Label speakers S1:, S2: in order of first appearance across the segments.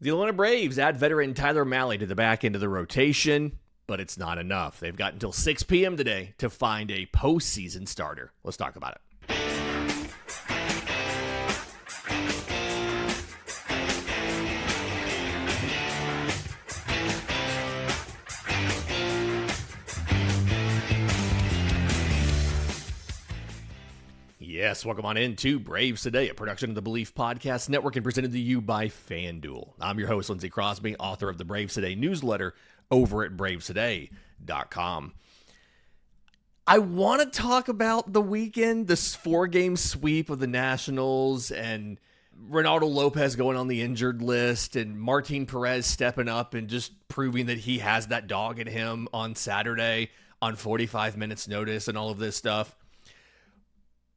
S1: The Atlanta Braves add veteran Tyler Mahle to the back end of the rotation, but it's not enough. They've got until 6 p.m. today to find a postseason starter. Let's talk about it. Yes, welcome on into Braves Today, a production of the Belief Podcast Network and presented to you by FanDuel. I'm your host, Lindsay Crosby, author of the Braves Today newsletter over at bravestoday.com. I want to talk about the weekend, this 4-game sweep of the Nationals and Ronaldo Lopez going on the injured list and Martin Perez stepping up and just proving that he has that dog in him on Saturday on 45 minutes notice and all of this stuff.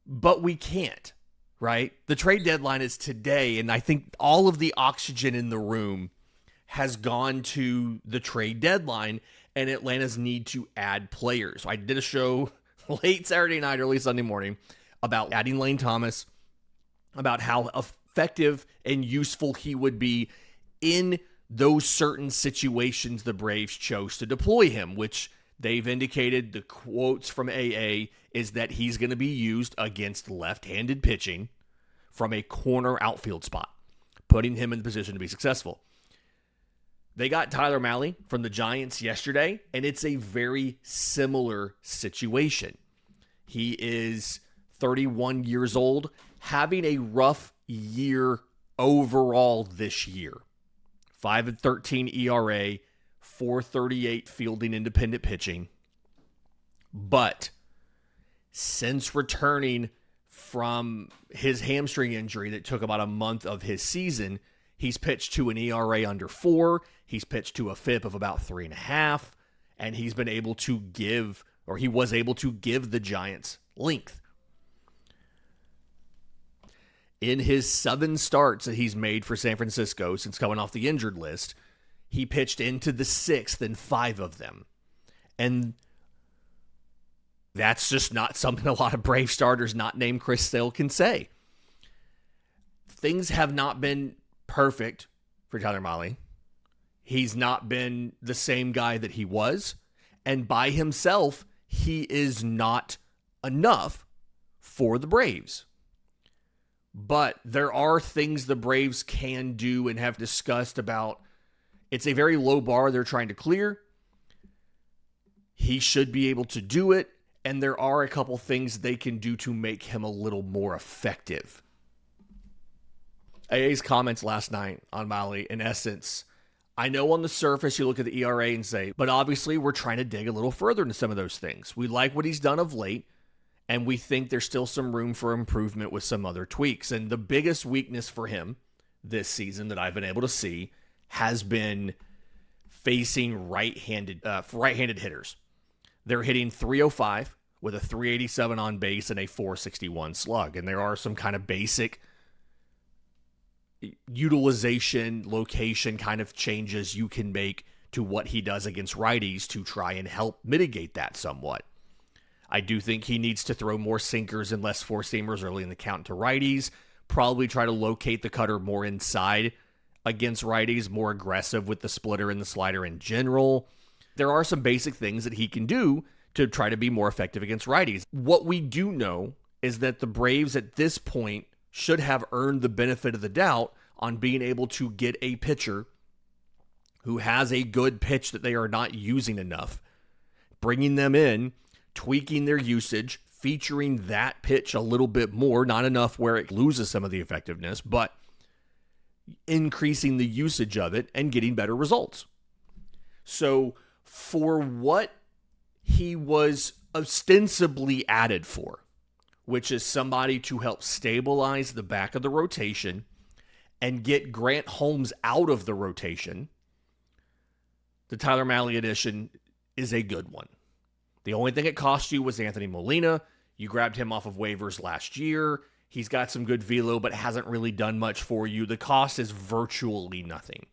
S1: But we can't, right? The trade deadline is today, and I think all of the oxygen in the room has gone to the trade deadline, and Atlanta's need to add players. I did a show late Saturday night, early Sunday morning, about adding Lane Thomas, about how effective and useful he would be in those certain situations the Braves chose to deploy him, which they've indicated, the quotes from AA is that he's going to be used against left-handed pitching from a corner outfield spot, putting him in the position to be successful. They got Tyler Mahle from the Giants yesterday, and it's a very similar situation. He is 31 years old, having a rough year overall this year. 5.13 ERA, 4.38 fielding independent pitching. But since returning from his hamstring injury that took about a month of his season, he's pitched to an ERA under 4. He's pitched to a FIP of about 3.5. And he's been able to give, or he was able to give the Giants length. In his 7 starts that he's made for San Francisco since coming off the injured list, he pitched into the 6th in 5 of them. And that's just not something a lot of Brave starters not named Chris Sale can say. Things have not been perfect for Tyler Mahle. He's not been the same guy that he was. And by himself, he is not enough for the Braves. But there are things the Braves can do and have discussed about. It's a very low bar they're trying to clear. He should be able to do it. And there are a couple things they can do to make him a little more effective. AA's comments last night on Mahle, in essence, I know on the surface you look at the ERA and say, but obviously we're trying to dig a little further into some of those things. We like what he's done of late, and we think there's still some room for improvement with some other tweaks. And the biggest weakness for him this season that I've been able to see has been facing right-handed hitters. They're hitting .305 with a .387 on base and a .461 slug. And there are some kind of basic utilization, location kind of changes you can make to what he does against righties to try and help mitigate that somewhat. I do think he needs to throw more sinkers and less four-seamers early in the count to righties, probably try to locate the cutter more inside against righties, more aggressive with the splitter and the slider in general. There are some basic things that he can do to try to be more effective against righties. What we do know is that the Braves at this point should have earned the benefit of the doubt on being able to get a pitcher who has a good pitch that they are not using enough, bringing them in, tweaking their usage, featuring that pitch a little bit more, not enough where it loses some of the effectiveness, but increasing the usage of it and getting better results. So for what he was ostensibly added for, which is somebody to help stabilize the back of the rotation and get Grant Holmes out of the rotation, the Tyler Mahle addition is a good one. The only thing it cost you was Anthony Molina. You grabbed him off of waivers last year. He's got some good velo, but hasn't really done much for you. The cost is virtually nothing.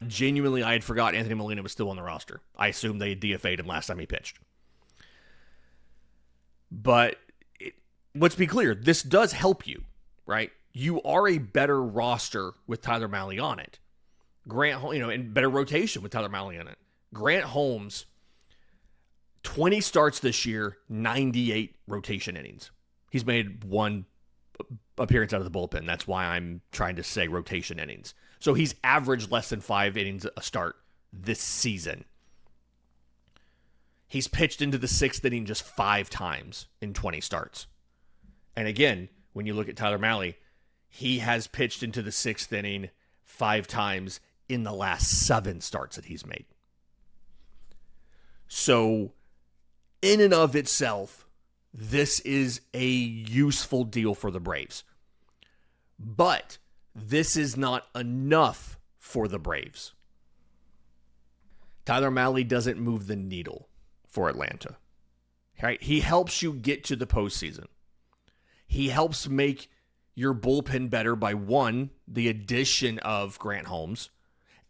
S1: Genuinely, I had forgot Anthony Molina was still on the roster. I assumed they had DFA'd him last time he pitched. But let's be clear, this does help you, right? you are a better roster with Tyler Mahle on it. And better rotation with Tyler Mahle on it. Grant Holmes, 20 starts this year, 98 rotation innings. He's made one appearance out of the bullpen. That's why I'm trying to say rotation innings. So he's averaged less than 5 innings a start this season. He's pitched into the 6th inning just 5 times in 20 starts. And again, when you look at Tyler Mahle, he has pitched into the 6th inning 5 times in the last 7 starts that he's made. So, in and of itself, this is a useful deal for the Braves. But this is not enough for the Braves. Tyler Mahle doesn't move the needle for Atlanta. Right? He helps you get to the postseason. He helps make your bullpen better by 1, the addition of Grant Holmes,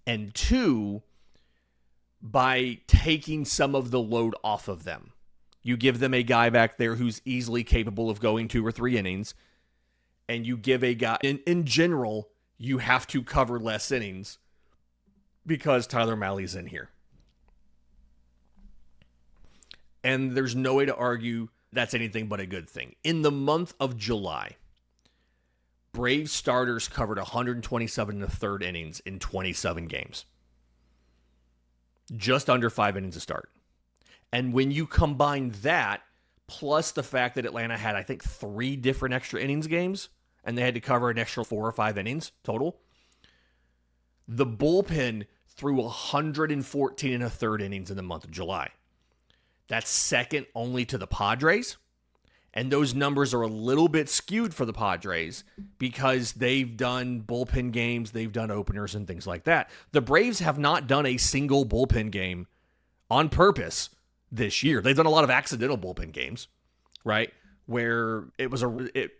S1: and 2, by taking some of the load off of them. You give them a guy back there who's easily capable of going 2 or 3 innings, and you give a guy, in general, you have to cover less innings because Tyler Mahle's in here. And there's no way to argue that's anything but a good thing. In the month of July, Braves starters covered 127 1/3 innings in 27 games. Just under 5 innings a start. And when you combine that, plus the fact that Atlanta had, I think, 3 different extra innings games, and they had to cover an extra 4 or 5 innings total, the bullpen threw 114 1/3 innings in the month of July. That's second only to the Padres. And those numbers are a little bit skewed for the Padres because they've done bullpen games, they've done openers and things like that. The Braves have not done a single bullpen game on purpose this year. They've done a lot of accidental bullpen games, right? Where it was a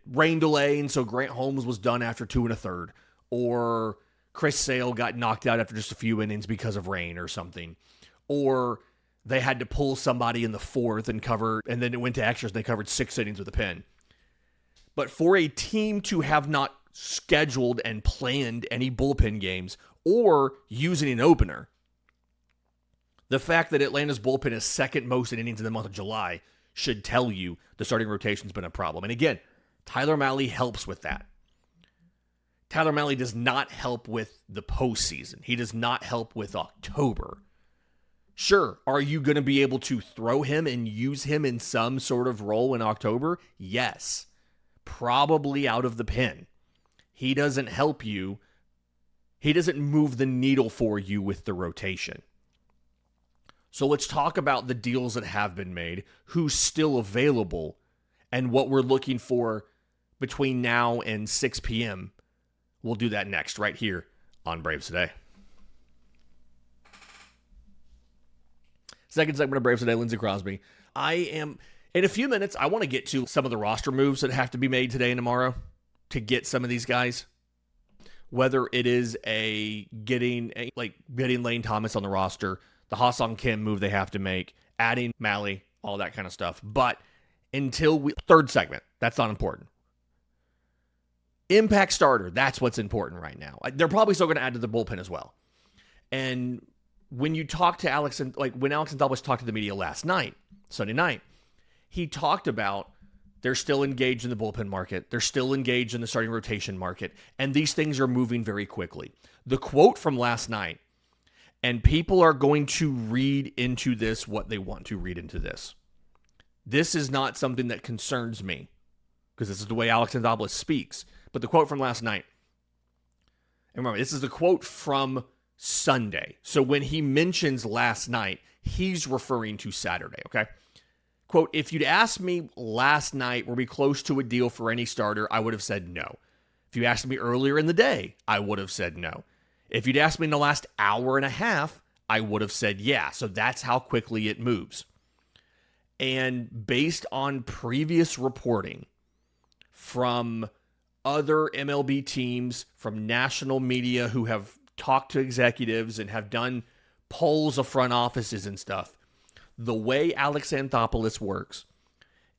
S1: rain delay, and so Grant Holmes was done after 2 1/3, or Chris Sale got knocked out after just a few innings because of rain or something, or they had to pull somebody in the 4th and cover, and then it went to extras and they covered 6 innings with a pen. But for a team to have not scheduled and planned any bullpen games or using an opener, the fact that Atlanta's bullpen is second most in innings in the month of July should tell you the starting rotation's been a problem. And again, Tyler Mahle helps with that. Tyler Mahle does not help with the postseason. He does not help with October. Sure, are you going to be able to throw him and use him in some sort of role in October? Yes. Probably out of the pen. He doesn't help you. He doesn't move the needle for you with the rotation. So let's talk about the deals that have been made, who's still available, and what we're looking for between now and 6 p.m. We'll do that next, right here on Braves Today. Second segment of Braves Today, Lindsay Crosby. In a few minutes, I want to get to some of the roster moves that have to be made today and tomorrow to get some of these guys. Whether it is getting Lane Thomas on the roster, the Ha-Seong Kim move they have to make, adding Mahle, all that kind of stuff. But third segment, that's not important. Impact starter, that's what's important right now. They're probably still going to add to the bullpen as well. And when you talk to Alex, when Alex Anthopoulos talked to the media last night, Sunday night, he talked about they're still engaged in the bullpen market. They're still engaged in the starting rotation market. And these things are moving very quickly. The quote from last night, and people are going to read into this what they want to read into this. This is not something that concerns me because this is the way Alex Anthopoulos speaks. But the quote from last night, and remember, this is the quote from Sunday. So when he mentions last night, he's referring to Saturday, okay? Quote, if you'd asked me last night, were we close to a deal for any starter, I would have said no. If you asked me earlier in the day, I would have said no. If you'd asked me in the last hour and a half, I would have said yeah. So that's how quickly it moves. And based on previous reporting from other MLB teams, from national media who have talked to executives and have done polls of front offices and stuff, the way Alex Anthopoulos works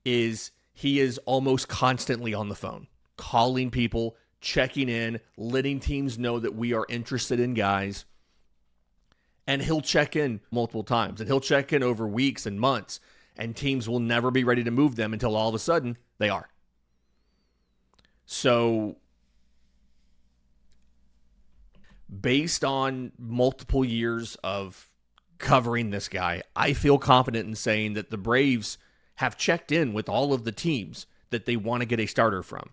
S1: is he is almost constantly on the phone, calling people, checking in, letting teams know that we are interested in guys. And he'll check in multiple times, and he'll check in over weeks and months, and teams will never be ready to move them until all of a sudden they are. So, based on multiple years of covering this guy, I feel confident in saying that the Braves have checked in with all of the teams that they want to get a starter from.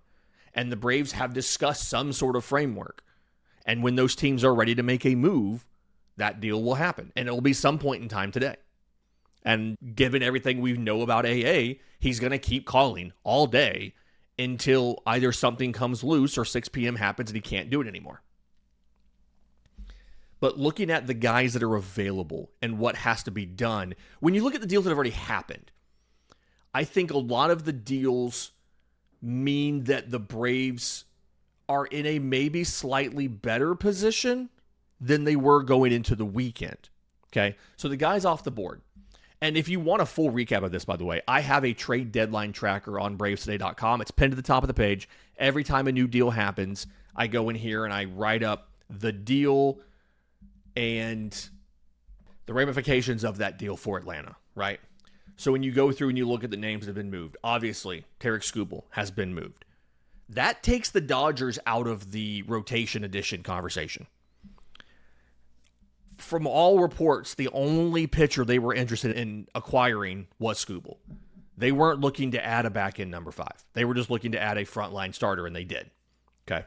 S1: And the Braves have discussed some sort of framework. And when those teams are ready to make a move, that deal will happen. And it will be some point in time today. And given everything we know about AA, he's going to keep calling all day until either something comes loose or 6 p.m. happens and he can't do it anymore. But looking at the guys that are available and what has to be done, when you look at the deals that have already happened, I think a lot of the deals mean that the Braves are in a maybe slightly better position than they were going into the weekend. Okay, so the guys off the board. And if you want a full recap of this, by the way, I have a trade deadline tracker on bravestoday.com. It's pinned to the top of the page. Every time a new deal happens, I go in here and I write up the deal and the ramifications of that deal for Atlanta, right? So when you go through and you look at the names that have been moved, obviously, Tarek Skubal has been moved. That takes the Dodgers out of the rotation addition conversation. From all reports, the only pitcher they were interested in acquiring was Skubal. They weren't looking to add a back-end number 5. They were just looking to add a frontline starter, and they did. Okay.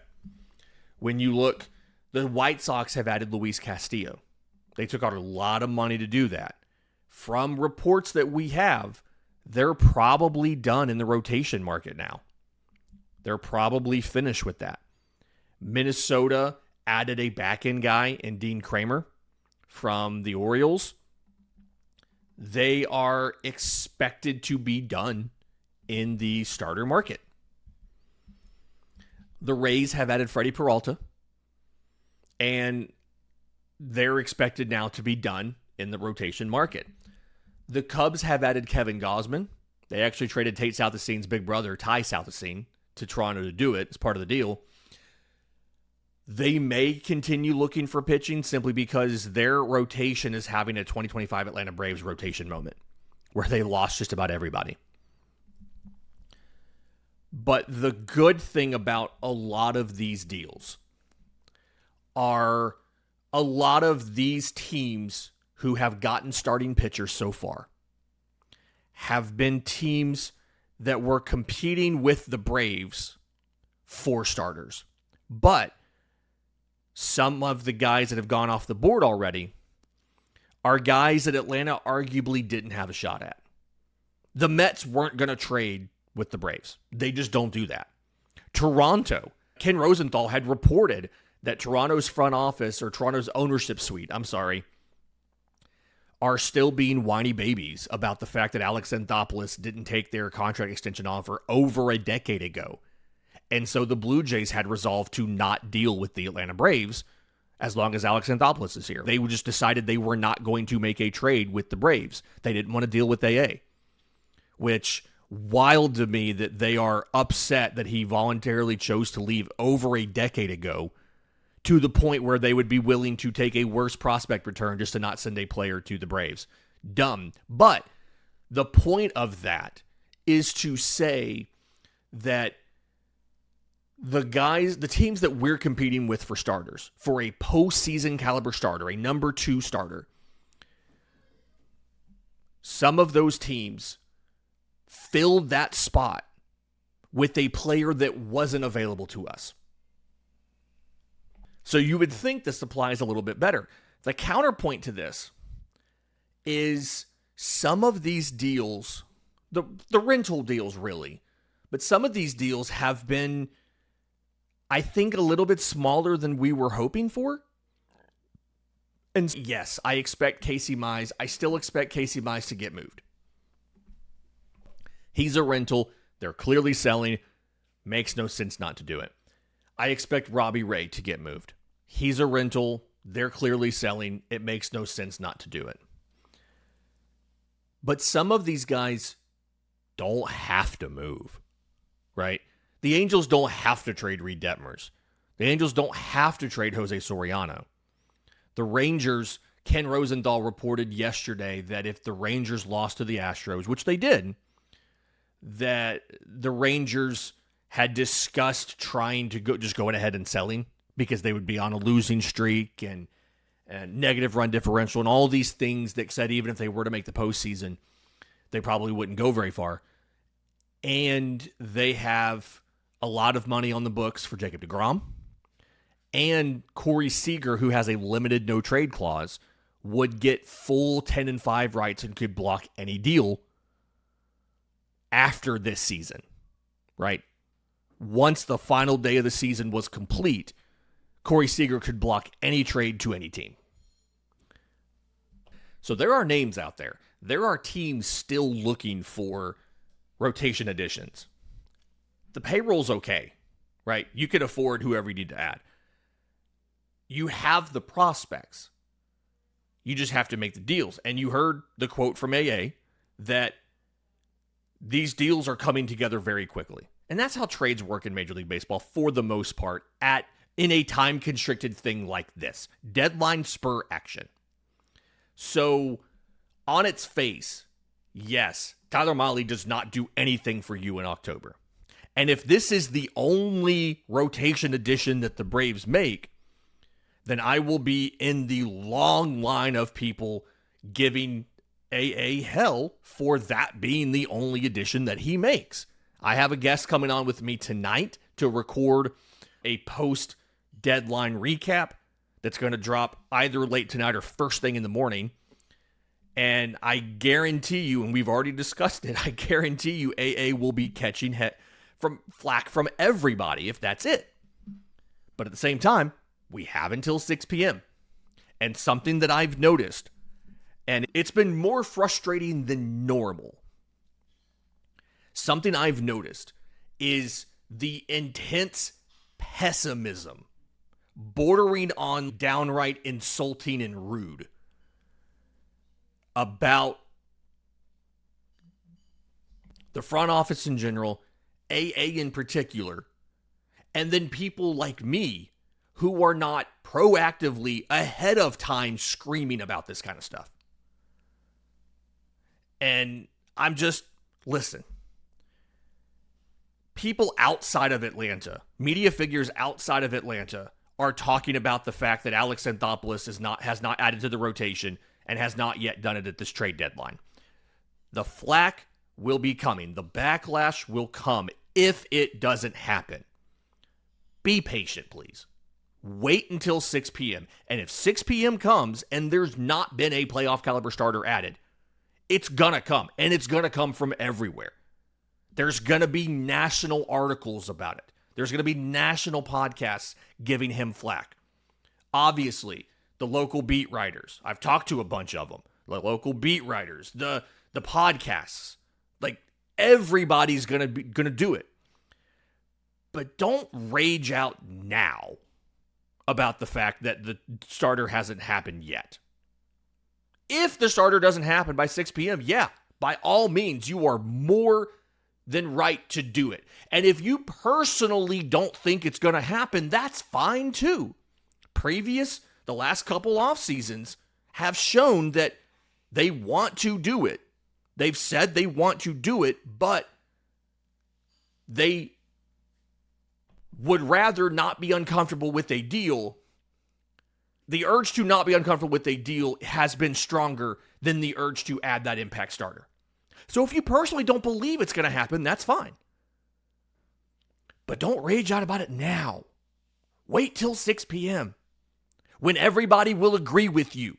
S1: When you look, the White Sox have added Luis Castillo. They took out a lot of money to do that. From reports that we have, they're probably done in the rotation market now. They're probably finished with that. Minnesota added a back-end guy in Dean Kramer from the Orioles. They are expected to be done in the starter market. The Rays have added Freddie Peralta, and they're expected now to be done in the rotation market. The Cubs have added Kevin Gausman. They actually traded Tate Southasine's big brother, Ty Southasine, to Toronto to do it as part of the deal. They may continue looking for pitching simply because their rotation is having a 2025 Atlanta Braves rotation moment where they lost just about everybody. But the good thing about a lot of these deals are a lot of these teams who have gotten starting pitchers so far have been teams that were competing with the Braves for starters. But some of the guys that have gone off the board already are guys that Atlanta arguably didn't have a shot at. The Mets weren't going to trade with the Braves. They just don't do that. Toronto, Ken Rosenthal had reported that Toronto's front office, or Toronto's ownership suite, are still being whiny babies about the fact that Alex Anthopoulos didn't take their contract extension offer over a decade ago. And so the Blue Jays had resolved to not deal with the Atlanta Braves as long as Alex Anthopoulos is here. They just decided they were not going to make a trade with the Braves. They didn't want to deal with AA, which wild to me that they are upset that he voluntarily chose to leave over a decade ago, to the point where they would be willing to take a worse prospect return just to not send a player to the Braves. Dumb. But the point of that is to say that the teams that we're competing with for starters, for a postseason caliber starter, a number 2 starter, some of those teams filled that spot with a player that wasn't available to us. So you would think the supply is a little bit better. The counterpoint to this is some of these deals, the rental deals really, but some of these deals have been, I think, a little bit smaller than we were hoping for. And yes, I expect Casey Mize. I still expect Casey Mize to get moved. He's a rental. They're clearly selling. Makes no sense not to do it. I expect Robbie Ray to get moved. He's a rental. They're clearly selling. It makes no sense not to do it. But some of these guys don't have to move, right? The Angels don't have to trade Reed Detmers. The Angels don't have to trade Jose Soriano. The Rangers, Ken Rosenthal reported yesterday that if the Rangers lost to the Astros, which they did, that the Rangers had discussed trying to going ahead and selling because they would be on a losing streak and negative run differential and all these things that said even if they were to make the postseason, they probably wouldn't go very far. And they have a lot of money on the books for Jacob deGrom. And Corey Seager, who has a limited no-trade clause, would get full 10-5 rights and could block any deal after this season, right? Once the final day of the season was complete, Corey Seager could block any trade to any team. So there are names out there. There are teams still looking for rotation additions. The payroll's okay, right? You can afford whoever you need to add. You have the prospects. You just have to make the deals. And you heard the quote from AA that these deals are coming together very quickly. And that's how trades work in Major League Baseball for the most part in a time-constricted thing like this. Deadline spur action. So, on its face, yes, Tyler Mahle does not do anything for you in October. And if this is the only rotation addition that the Braves make, then I will be in the long line of people giving AA hell for that being the only addition that he makes. I have a guest coming on with me tonight to record a post-deadline recap that's going to drop either late tonight or first thing in the morning. And I guarantee you, and we've already discussed it, I guarantee you AA will be catching flack from everybody if that's it. But at the same time, we have until 6 p.m. And something that I've noticed, and it's been more frustrating than normal, something I've noticed is the intense pessimism, bordering on downright insulting and rude, about the front office in general, AA in particular, and then people like me who are not proactively ahead of time screaming about this kind of stuff. And listen, people outside of Atlanta, media figures outside of Atlanta are talking about the fact that Alex Anthopoulos has not added to the rotation and has not yet done it at this trade deadline. The flack will be coming. The backlash will come if it doesn't happen. Be patient, please. Wait until 6 p.m. And if 6 p.m. comes and there's not been a playoff caliber starter added, it's gonna come. And it's gonna come from everywhere. There's gonna be national articles about it. There's gonna be national podcasts giving him flack. Obviously, the local beat writers. I've talked to a bunch of them. The local beat writers, the podcasts. Like, everybody's gonna do it. But don't rage out now about the fact that the starter hasn't happened yet. If the starter doesn't happen by 6 p.m., yeah, by all means, you are more than right to do it. And if you personally don't think it's going to happen, that's fine too. The last couple off seasons have shown that they want to do it. They've said they want to do it, but they would rather not be uncomfortable with a deal. The urge to not be uncomfortable with a deal has been stronger than the urge to add that impact starter. So if you personally don't believe it's going to happen, that's fine. But don't rage out about it now. Wait till 6 p.m. when everybody will agree with you.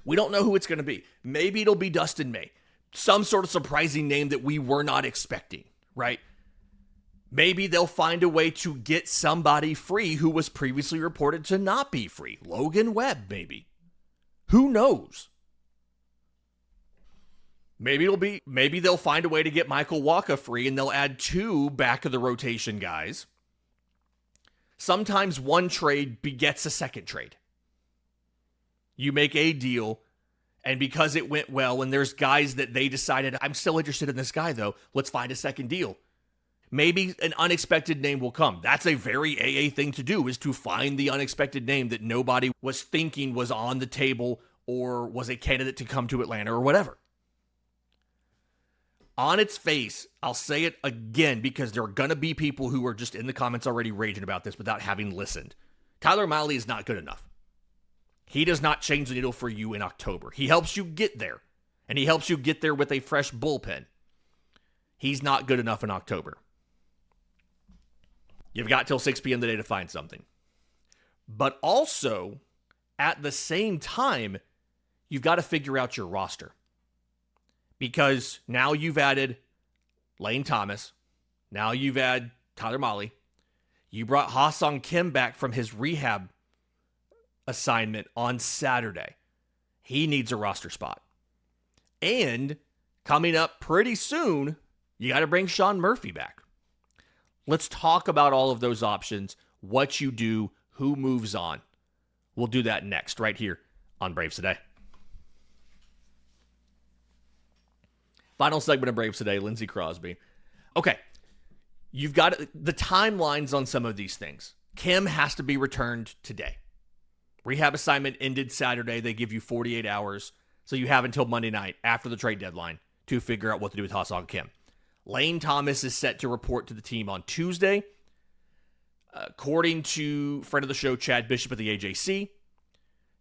S1: We don't know who it's going to be. Maybe it'll be Dustin May. Some sort of surprising name that we were not expecting, right? Maybe they'll find a way to get somebody free who was previously reported to not be free. Logan Webb, maybe. Who knows? Maybe they'll find a way to get Michael Wacha free and they'll add 2 back of the rotation guys. Sometimes one trade begets a second trade. You make a deal And because it went well, and there's guys that they decided, I'm still interested in this guy, though, let's find a second deal. Maybe an unexpected name will come. That's a very AA thing to do, is to find the unexpected name that nobody was thinking was on the table or was a candidate to come to Atlanta or whatever. On its face, I'll say it again because there are going to be people who are just in the comments already raging about this without having listened. Tyler Mahle is not good enough. He does not change the needle for you in October. He helps you get there, and he helps you get there with a fresh bullpen. He's not good enough in October. You've got till 6 p.m. today to find something. But also, at the same time, you've got to figure out your roster. Because now you've added Lane Thomas. Now you've added Tyler Mahle. You brought Ha-Seong Kim back from his rehab assignment on Saturday. He needs a roster spot. And coming up pretty soon, you got to bring Sean Murphy back. Let's talk about all of those options, what you do, who moves on. We'll do that next, right here on Braves Today. Final segment of Braves Today, Lindsay Crosby. Okay, you've got the timelines on some of these things. Kim has to be returned today. Rehab assignment ended Saturday. They give you 48 hours, so you have until Monday night after the trade deadline to figure out what to do with Ha-Seong Kim. Lane Thomas is set to report to the team on Tuesday. According to friend of the show, Chad Bishop of the AJC,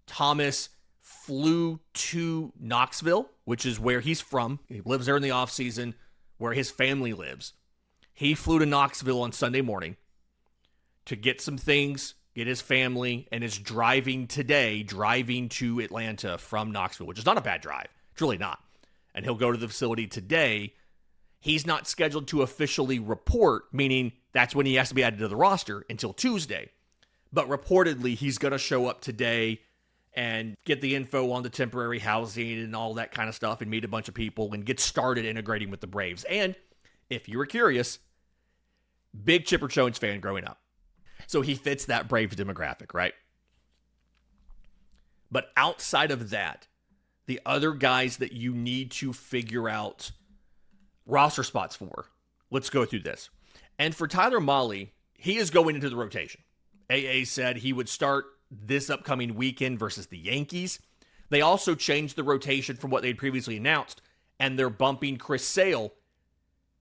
S1: Thomas flew to Knoxville, which is where he's from. He lives there in the offseason, where his family lives. He flew to Knoxville on Sunday morning to get some things, get his family, and is driving to Atlanta from Knoxville, which is not a bad drive. It's really not. And he'll go to the facility today. He's not scheduled to officially report, meaning that's when he has to be added to the roster, until Tuesday. But reportedly, he's going to show up today and get the info on the temporary housing and all that kind of stuff and meet a bunch of people and get started integrating with the Braves. And if you were curious, big Chipper Jones fan growing up. So he fits that Braves demographic, right? But outside of that, the other guys that you need to figure out roster spots for, let's go through this. And for Tyler Mahle, he is going into the rotation. AA said he would start this upcoming weekend versus the Yankees. They also changed the rotation from what they'd previously announced, and they're bumping Chris Sale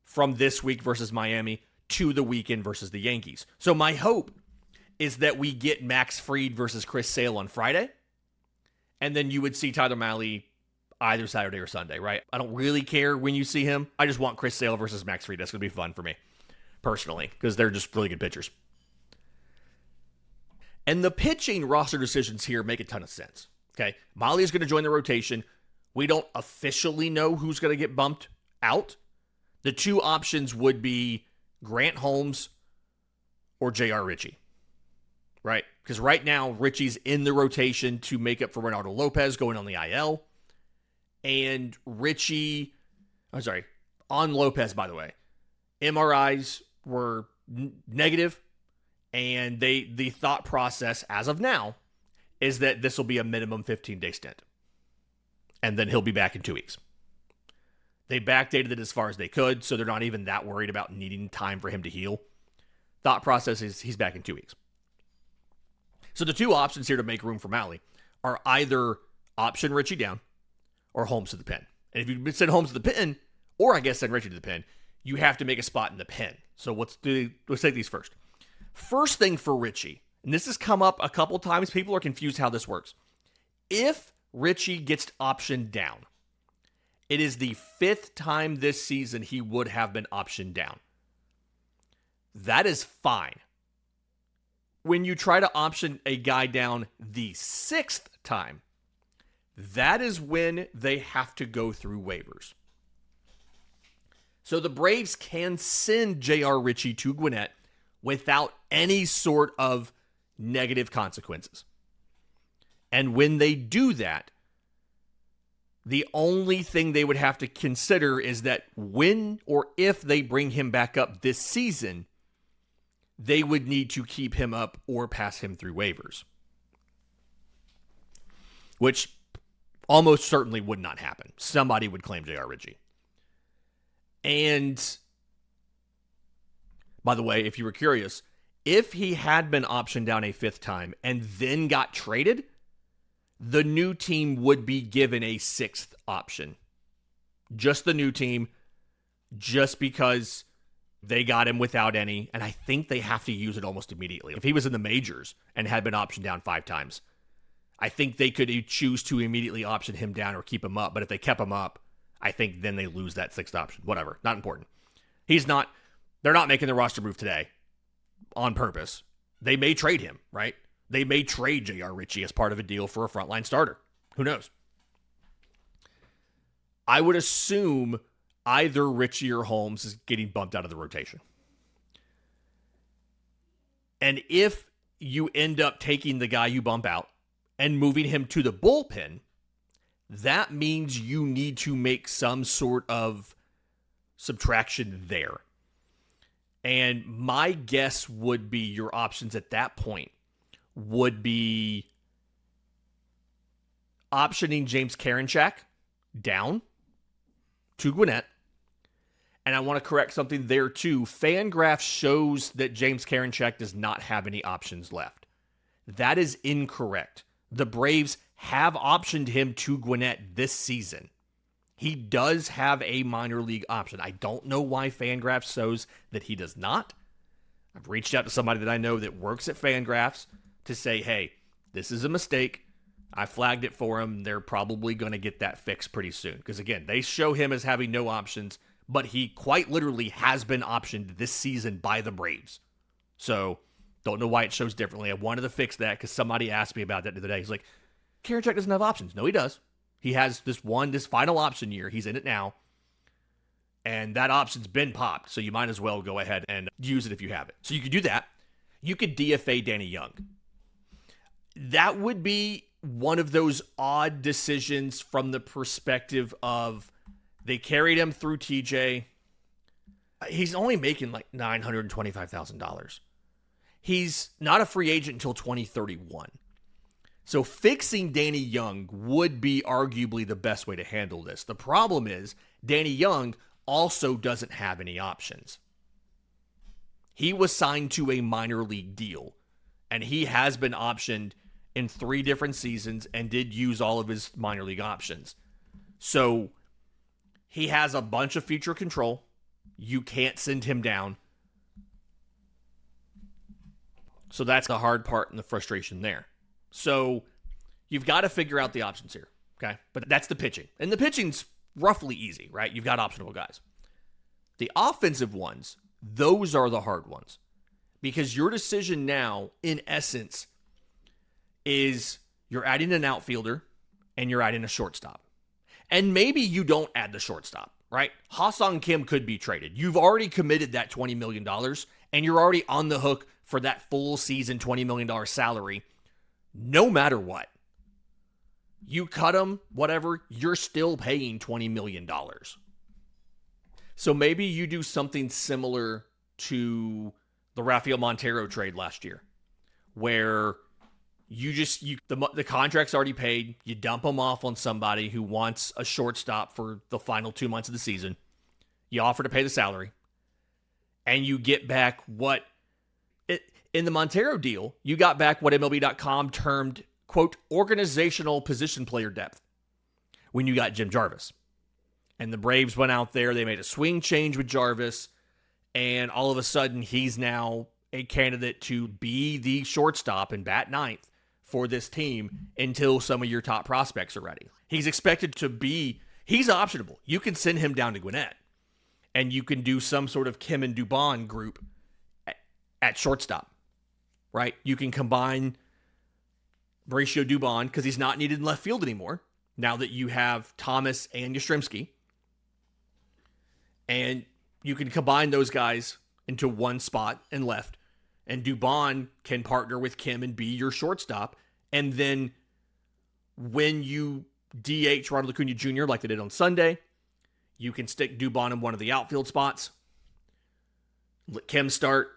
S1: from this week versus Miami to the weekend versus the Yankees. So my hope is that we get Max Fried versus Chris Sale on Friday, and then you would see Tyler Mahle either Saturday or Sunday, right? I don't really care when you see him. I just want Chris Sale versus Max Fried. That's going to be fun for me, personally, because they're just really good pitchers. And the pitching roster decisions here make a ton of sense. Okay, Mahle is going to join the rotation. We don't officially know who's going to get bumped out. The two options would be Grant Holmes or J.R. Ritchie, right? Because right now, Ritchie's in the rotation to make up for Reynaldo Lopez going on the IL. And on Lopez, by the way, MRIs were negative. And the thought process as of now is that this will be a minimum 15-day stint. And then he'll be back in 2 weeks. They backdated it as far as they could, so they're not even that worried about needing time for him to heal. Thought process is he's back in 2 weeks. So the two options here to make room for Mahle are either option Ritchie down or Holmes to the pen. And if you send Holmes to the pen, or I guess send Ritchie to the pen, you have to make a spot in the pen. So let's take these first. First thing for Ritchie, and this has come up a couple times, people are confused how this works. If Ritchie gets optioned down, it is the 5th time this season he would have been optioned down. That is fine. When you try to option a guy down the 6th time, that is when they have to go through waivers. So the Braves can send J.R. Ritchie to Gwinnett without any sort of negative consequences. And when they do that, the only thing they would have to consider is that when or if they bring him back up this season, they would need to keep him up or pass him through waivers. Which, Almost certainly would not happen. Somebody would claim J.R. Ritchie. And by the way, if you were curious, if he had been optioned down a fifth time and then got traded, the new team would be given a sixth option. Just the new team, just because they got him without any, and I think they have to use it almost immediately. If he was in the majors and had been optioned down 5 times, I think they could choose to immediately option him down or keep him up. But if they kept him up, I think then they lose that sixth option. Whatever, not important. They're not making the roster move today on purpose. They may trade him, right? They may trade J.R. Ritchie as part of a deal for a frontline starter. Who knows? I would assume either Ritchie or Holmes is getting bumped out of the rotation. And if you end up taking the guy you bump out and moving him to the bullpen, that means you need to make some sort of subtraction there. And my guess would be your options at that point would be optioning James Karinchak down to Gwinnett. And I want to correct something there too. FanGraphs shows that James Karinchak does not have any options left. That is incorrect. The Braves have optioned him to Gwinnett this season. He does have a minor league option. I don't know why FanGraphs shows that he does not. I've reached out to somebody that I know that works at FanGraphs to say, hey, this is a mistake. I flagged it for him. They're probably going to get that fixed pretty soon. Because again, they show him as having no options, but he quite literally has been optioned this season by the Braves. So, don't know why it shows differently. I wanted to fix that because somebody asked me about that the other day. He's like, Karinchak doesn't have options. No, he does. He has this final option year. He's in it now. And that option's been popped. So you might as well go ahead and use it if you have it. So you could do that. You could DFA Danny Young. That would be one of those odd decisions from the perspective of they carried him through TJ. He's only making like $925,000. He's not a free agent until 2031. So fixing Danny Young would be arguably the best way to handle this. The problem is Danny Young also doesn't have any options. He was signed to a minor league deal, and he has been optioned in 3 different seasons and did use all of his minor league options. So he has a bunch of future control. You can't send him down. So that's the hard part and the frustration there. So you've got to figure out the options here, okay? But that's the pitching. And the pitching's roughly easy, right? You've got optionable guys. The offensive ones, those are the hard ones. Because your decision now, in essence, is you're adding an outfielder and you're adding a shortstop. And maybe you don't add the shortstop, right? Ha-Seong Kim could be traded. You've already committed that $20 million, and you're already on the hook for that full season $20 million salary. No matter what, you cut them, whatever, you're still paying $20 million. So maybe you do something similar to the Rafael Montero trade last year, where the contract's already paid, you dump them off on somebody who wants a shortstop for the final 2 months of the season, you offer to pay the salary, and you get back in the Montero deal, you got back what MLB.com termed, quote, organizational position player depth when you got Jim Jarvis. And the Braves went out there, they made a swing change with Jarvis, and all of a sudden he's now a candidate to be the shortstop and bat ninth for this team until some of your top prospects are ready. He's expected to be, he's optionable. You can send him down to Gwinnett, and you can do some sort of Kim and Dubon group at shortstop. Right? You can combine Mauricio Dubon because he's not needed in left field anymore now that you have Thomas and Yastrzemski. And you can combine those guys into one spot in left. And Dubon can partner with Kim and be your shortstop. And then when you DH Ronald Acuna Jr. like they did on Sunday, you can stick Dubon in one of the outfield spots. Let Kim start.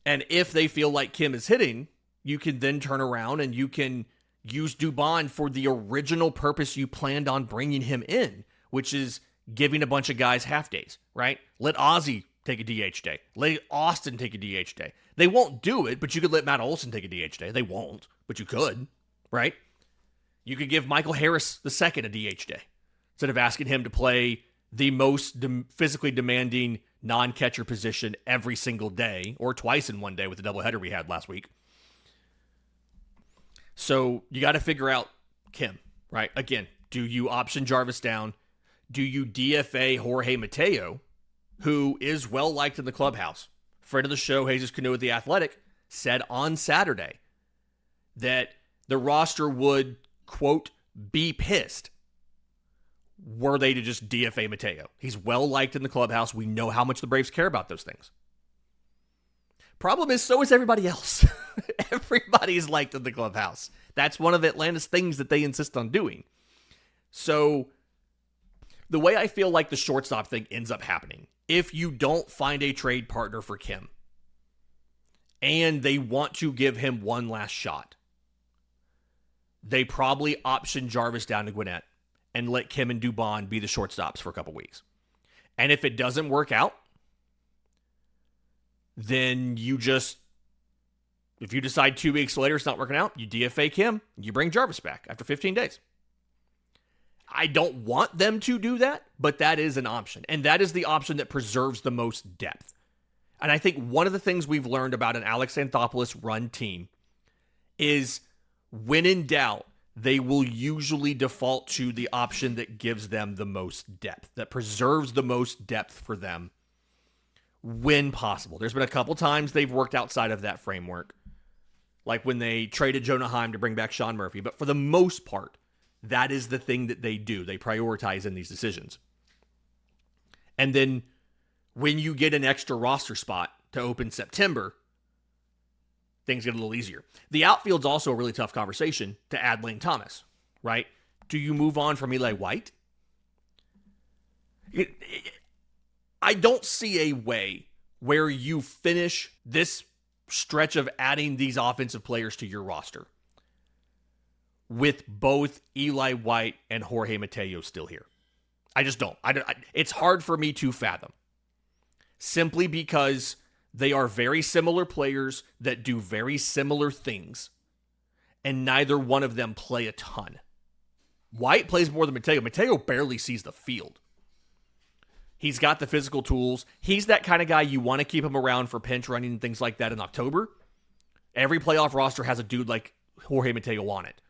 S1: And if they feel like Kim is hitting, you can then turn around and you can use Dubon for the original purpose you planned on bringing him in, which is giving a bunch of guys half days, right? Let Ozzie take a DH day. Let Austin take a DH day. They won't do it, but you could let Matt Olson take a DH day. They won't, but you could, right? You could give Michael Harris II a DH day instead of asking him to play the most physically demanding non-catcher position every single day or twice in one day with the doubleheader we had last week. So you got to figure out Kim, right? Again, do you option Jarvis down? Do you DFA Jorge Mateo, who is well-liked in the clubhouse? Friend of the show, Jesus Cano at The Athletic, said on Saturday that the roster would, quote, be pissed were they to just DFA Mateo. He's well-liked in the clubhouse. We know how much the Braves care about those things. Problem is, so is everybody else. Everybody's liked in the clubhouse. That's one of Atlanta's things that they insist on doing. So the way I feel like the shortstop thing ends up happening, if you don't find a trade partner for Kim and they want to give him one last shot, they probably option Jarvis down to Gwinnett and let Kim and Dubon be the shortstops for a couple weeks. And if it doesn't work out, then you just, if you decide 2 weeks later it's not working out, you DFA Kim, you bring Jarvis back after 15 days. I don't want them to do that, but that is an option. And that is the option that preserves the most depth. And I think one of the things we've learned about an Alex Anthopoulos run team is when in doubt, they will usually default to the option that gives them the most depth, that preserves the most depth for them when possible. There's been a couple times they've worked outside of that framework, like when they traded Jonah Heim to bring back Sean Murphy. But for the most part, that is the thing that they do. They prioritize in these decisions. And then when you get an extra roster spot to open September, things get a little easier. The outfield's also a really tough conversation to add Lane Thomas, right? Do you move on from Eli White? I don't see a way where you finish this stretch of adding these offensive players to your roster with both Eli White and Jorge Mateo still here. I just don't. It's hard for me to fathom. Simply because they are very similar players that do very similar things, and neither one of them play a ton. White plays more than Mateo. Mateo barely sees the field. He's got the physical tools. He's that kind of guy you want to keep him around for pinch running and things like that in October. Every playoff roster has a dude like Jorge Mateo on it.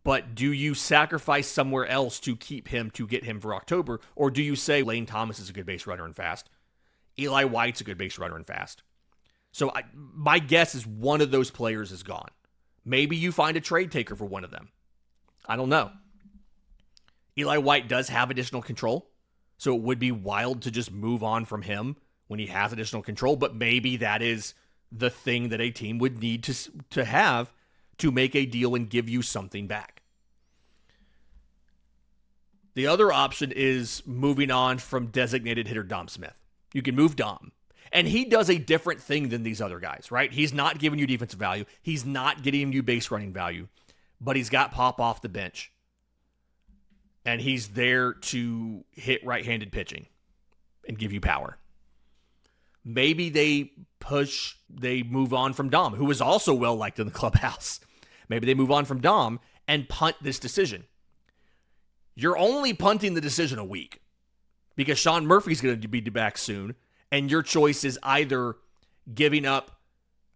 S1: But do you sacrifice somewhere else to keep him, to get him for October? Or do you say Lane Thomas is a good base runner and fast? Eli White's a good base runner and fast. So my guess is one of those players is gone. Maybe you find a trade taker for one of them. I don't know. Eli White does have additional control, so it would be wild to just move on from him when he has additional control, but maybe that is the thing that a team would need to have to make a deal and give you something back. The other option is moving on from designated hitter Dom Smith. You can move Dom. And he does a different thing than these other guys, right? He's not giving you defensive value. He's not getting you base running value. But he's got pop off the bench. And he's there to hit right-handed pitching and give you power. Maybe they move on from Dom, who is also well-liked in the clubhouse. Maybe they move on from Dom and punt this decision. You're only punting the decision a week because Sean Murphy's going to be back soon, and your choice is either giving up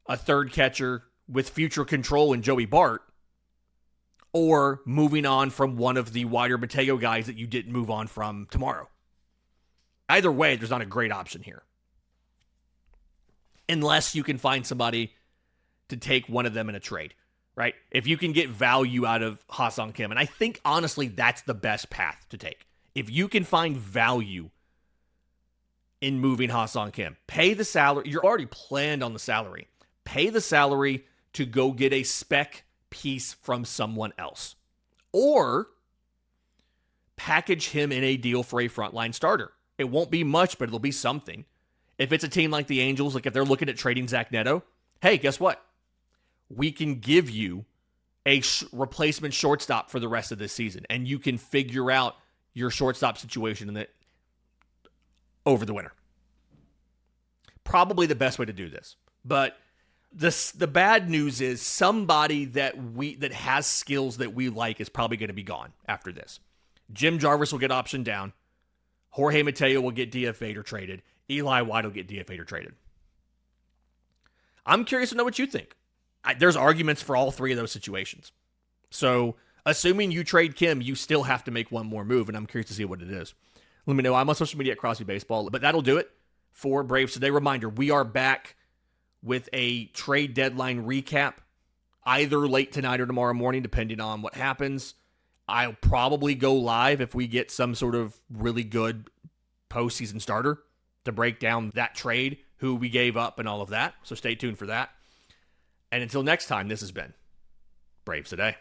S1: a third catcher with future control in Joey Bart or moving on from one of the wider Mateo guys that you didn't move on from tomorrow. Either way, there's not a great option here. Unless you can find somebody to take one of them in a trade, right? If you can get value out of Ha-Seong Kim, and I think, honestly, that's the best path to take. If you can find value in moving Ha-Seong Kim, pay the salary. You're already planned on the salary. Pay the salary to go get a spec piece from someone else. Or package him in a deal for a frontline starter. It won't be much, but it'll be something. If it's a team like the Angels, like if they're looking at trading Zach Neto, hey, guess what? We can give you a replacement shortstop for the rest of this season, and you can figure out your shortstop situation over the winter. Probably the best way to do this. But the bad news is somebody that has skills that we like is probably going to be gone after this. Jim Jarvis will get optioned down. Jorge Mateo will get DFA'd or traded. Eli White will get DFA'd or traded. I'm curious to know what you think. There's arguments for all three of those situations. So, assuming you trade Kim, you still have to make one more move, and I'm curious to see what it is. Let me know. I'm on social media at Crosby Baseball, but that'll do it for Braves Today. Reminder, we are back with a trade deadline recap either late tonight or tomorrow morning, depending on what happens. I'll probably go live if we get some sort of really good postseason starter to break down that trade, who we gave up, and all of that. So stay tuned for that. And until next time, this has been Braves Today.